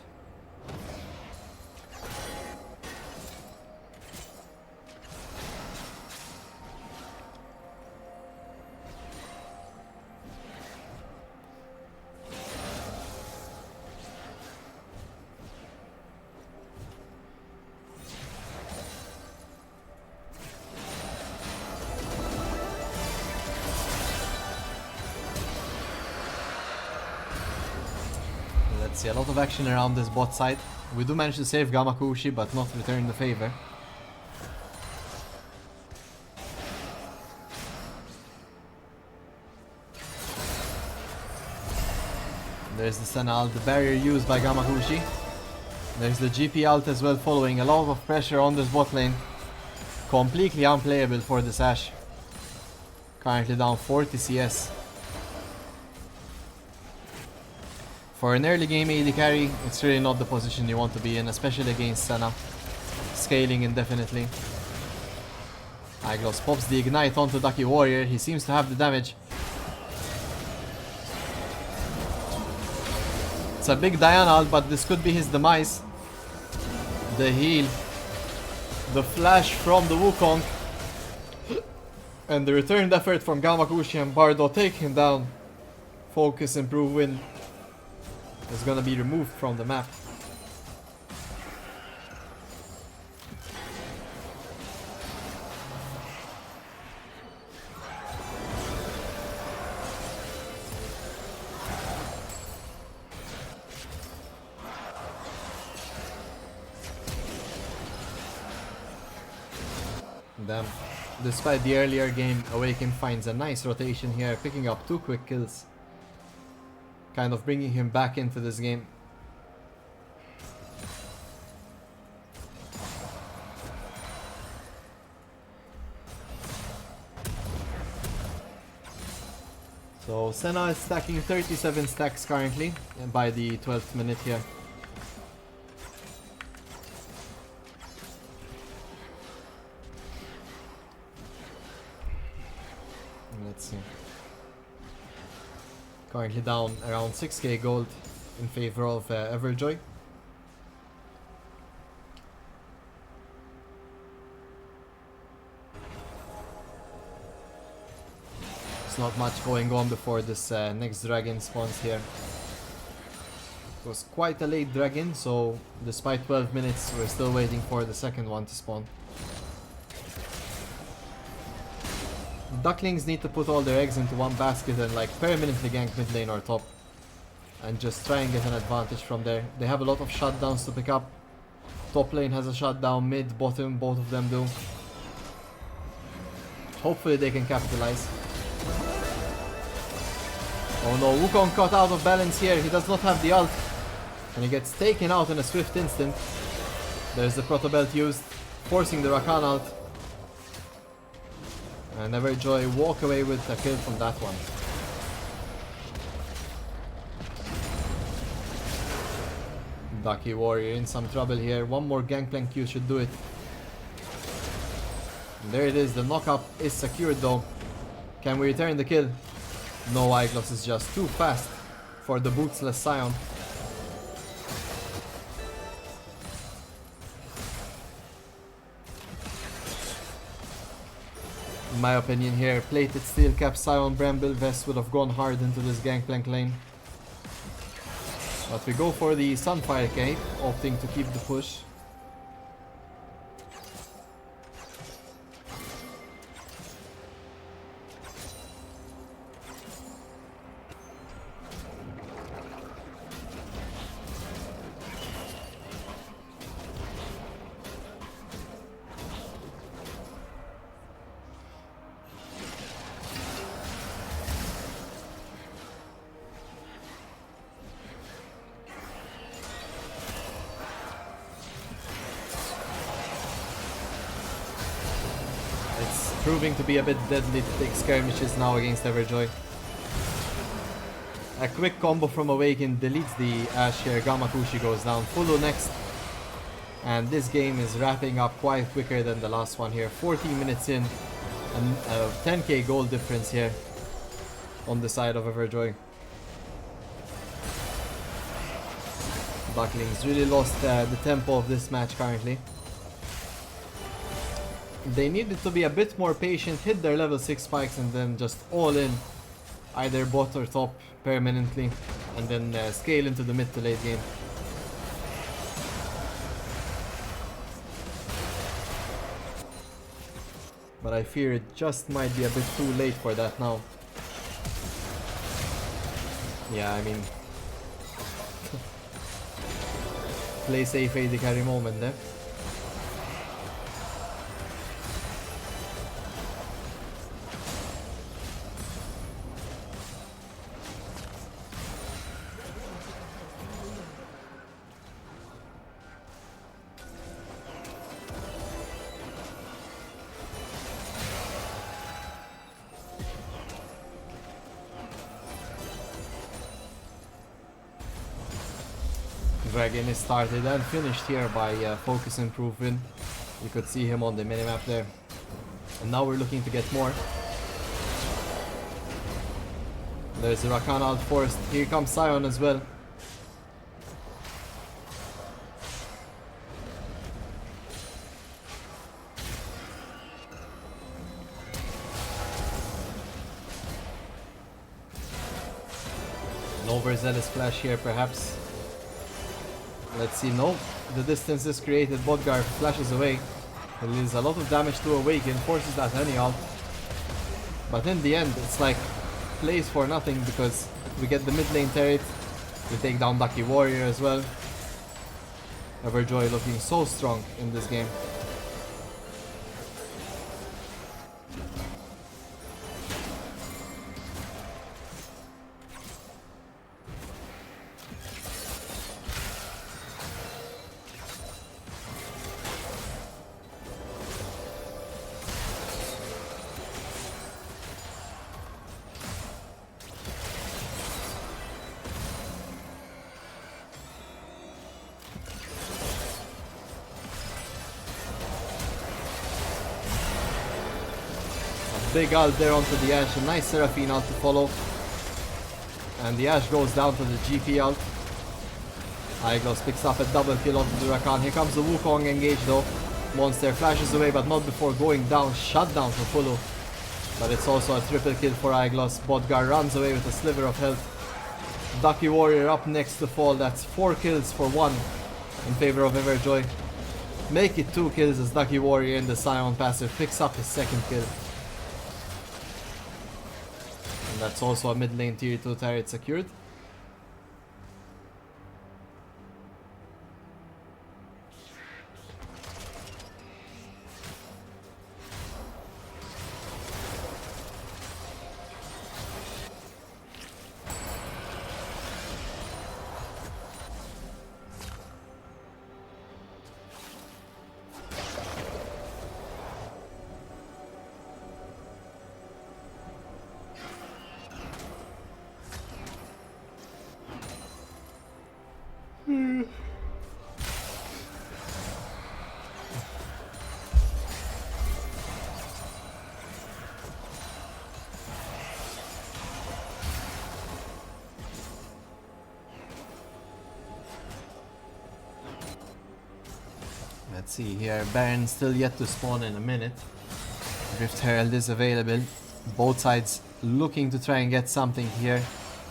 See a lot of action around this bot side. We do manage to save Gamakushi, but not return the favor. There's the Senna ult, the barrier used by Gamakushi. There's the GP ult as well following. A lot of pressure on this bot lane. Completely unplayable for this Ashe. Currently down 40 CS. For an early game AD carry, it's really not the position you want to be in, especially against Senna. Scaling indefinitely. Eyegloss pops the ignite onto Ducky Warrior. He seems to have the damage. It's a big Diana ult, but this could be his demise. The heal. The flash from the Wukong. And the returned effort from Gamakushi and Bardo take him down. Focus, improve, win. Is gonna be removed from the map. Damn. Despite the earlier game, Awaken finds a nice rotation here, picking up 2 quick kills. Kind of bringing him back into this game. So Senna is stacking 37 stacks currently, and by the 12th minute here. Let's see. Currently down around 6k gold in favor of Everjoy. There's not much going on before this next dragon spawns here. It was quite a late dragon, so despite 12 minutes, we're still waiting for the second one to spawn. Ducklings need to put all their eggs into one basket and like permanently gank mid lane or top. And just try and get an advantage from there. They have a lot of shutdowns to pick up. Top lane has a shutdown, mid, bottom, both of them do. Hopefully they can capitalize. Oh no, Wukong caught out of balance here. He does not have the ult. And he gets taken out in a swift instant. There's the Proto Belt used, forcing the Rakan out. And Everjoy walk away with a kill from that one. Ducky Warrior in some trouble here. One more Gangplank Q should do it. And there it is, the knockup is secured though. Can we return the kill? No, Eyegloss is just too fast for the bootsless Scion. In my opinion here, plated steel cap Scion Bramble Vest would have gone hard into this Gangplank lane. But we go for the Sunfire Cape, opting to keep the push. Proving to be a bit deadly to take skirmishes now against Everjoy. A quick combo from Awaken deletes the Ashe here. Gamakushi goes down. Fulu next. And this game is wrapping up quite quicker than the last one here. 14 minutes in. And a 10k goal difference here on the side of Everjoy. Ducklings really lost the tempo of this match currently. They needed to be a bit more patient, hit their level 6 spikes and then just all in either bot or top permanently and then scale into the mid to late game. But I fear it just might be a bit too late for that now. Yeah, I mean... play safe AD carry moment there. Dragon is started and finished here by Focus Improving. You could see him on the minimap there. And now we're looking to get more. There's the Rakan out forced. Here comes Scion as well. An overzealous flash here perhaps. Let's see, no, the distance is created, Bodgar flashes away. It deals a lot of damage to Awaken, forces that any out. But in the end, it's like plays for nothing because we get the mid lane turret, we take down Ducky Warrior as well. Everjoy looking so strong in this game. Big ult there onto the Ashe, a nice Seraphine ult to follow. And the Ashe goes down to the GP ult. Eyegloss picks up a double kill onto the Rakan. Here comes the Wukong engage though. Monster flashes away but not before going down. Shut down for Fulu. But it's also a triple kill for Eyegloss. Bodgar runs away with a sliver of health. Ducky Warrior up next to fall. That's 4 kills for 1 in favor of Everjoy. Make it 2 kills as Ducky Warrior in the Scion passive picks up his 2nd kill. And that's also a mid lane tier 2 turret secured. Let's see here, Baron still yet to spawn in a minute. Rift Herald is available. Both sides looking to try and get something here.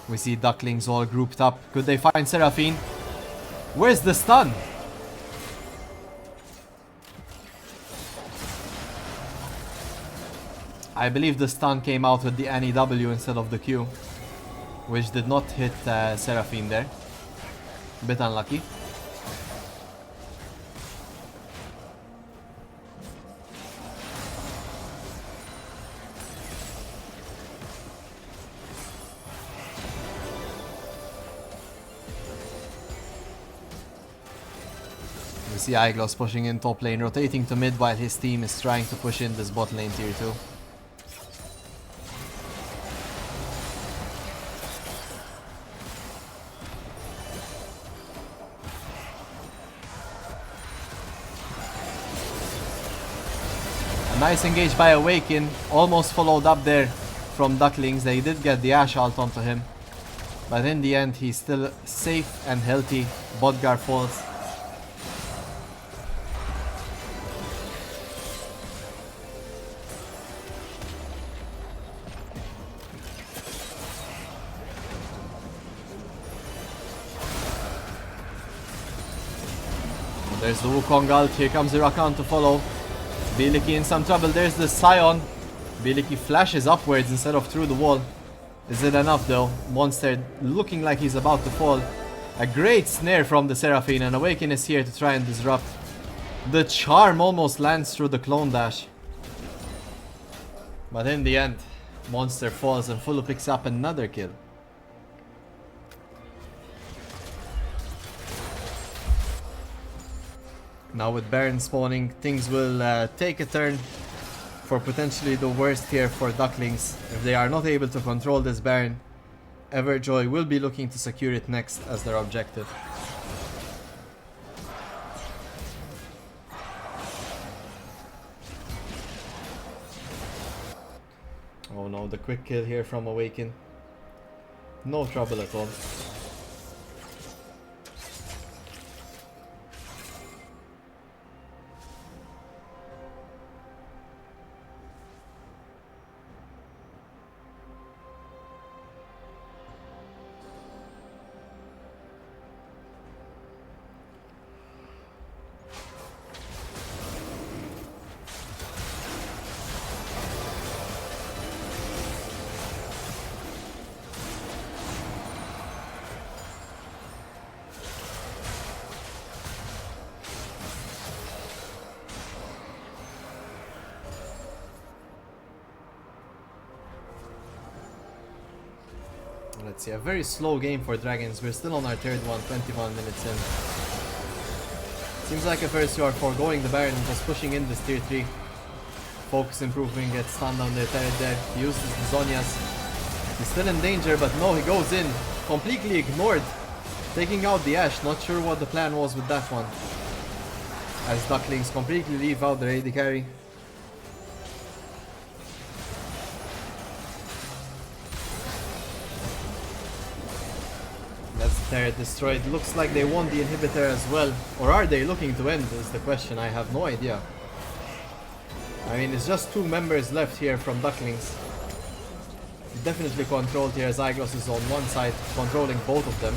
We see Ducklings all grouped up. Could they find Seraphine? Where's the stun? I believe the stun came out with the NEW instead of the Q, which did not hit Seraphine there. Bit unlucky. We see Iglos pushing in top lane, rotating to mid while his team is trying to push in this bot lane tier 2. A nice engage by Awaken, almost followed up there from Ducklings. They did get the Ash ult onto him, but in the end he's still safe and healthy. Bodgar falls. There's the Wukong ult, here comes the Rakan to follow. Bielicki in some trouble, there's the Scion. Bielicki flashes upwards instead of through the wall. Is it enough though? Monster looking like he's about to fall. A great snare from the Seraphine, and Awaken is here to try and disrupt. The charm almost lands through the clone dash. But in the end, Monster falls and Fulu picks up another kill. Now with Baron spawning, things will take a turn for potentially the worst here for Ducklings. If they are not able to control this Baron, Everjoy will be looking to secure it next as their objective. Oh no, the quick kill here from Awaken. No trouble at all. Let's see, a very slow game for Dragons. We're still on our third one, 21 minutes in. Seems like at first you are foregoing the Baron and just pushing in this tier 3. Focus improving, gets stunned on their turret there. He uses the Zhonya's. He's still in danger, but no, he goes in. Completely ignored. Taking out the Ashe, not sure what the plan was with that one. As Ducklings completely leave out their AD carry. That's the turret destroyed. Looks like they won the inhibitor as well. Or are they looking to end is the question. I have no idea. I mean, it's just 2 members left here from Ducklings. Definitely controlled here. Zygos is on one side, controlling both of them.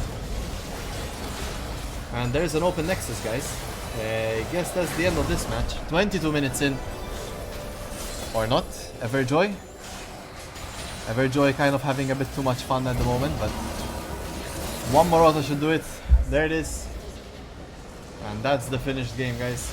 And there's an open Nexus, guys. I guess that's the end of this match. 22 minutes in. Or not. Everjoy. Everjoy kind of having a bit too much fun at the moment, but one more auto should do it. There it is. And that's the finished game, guys.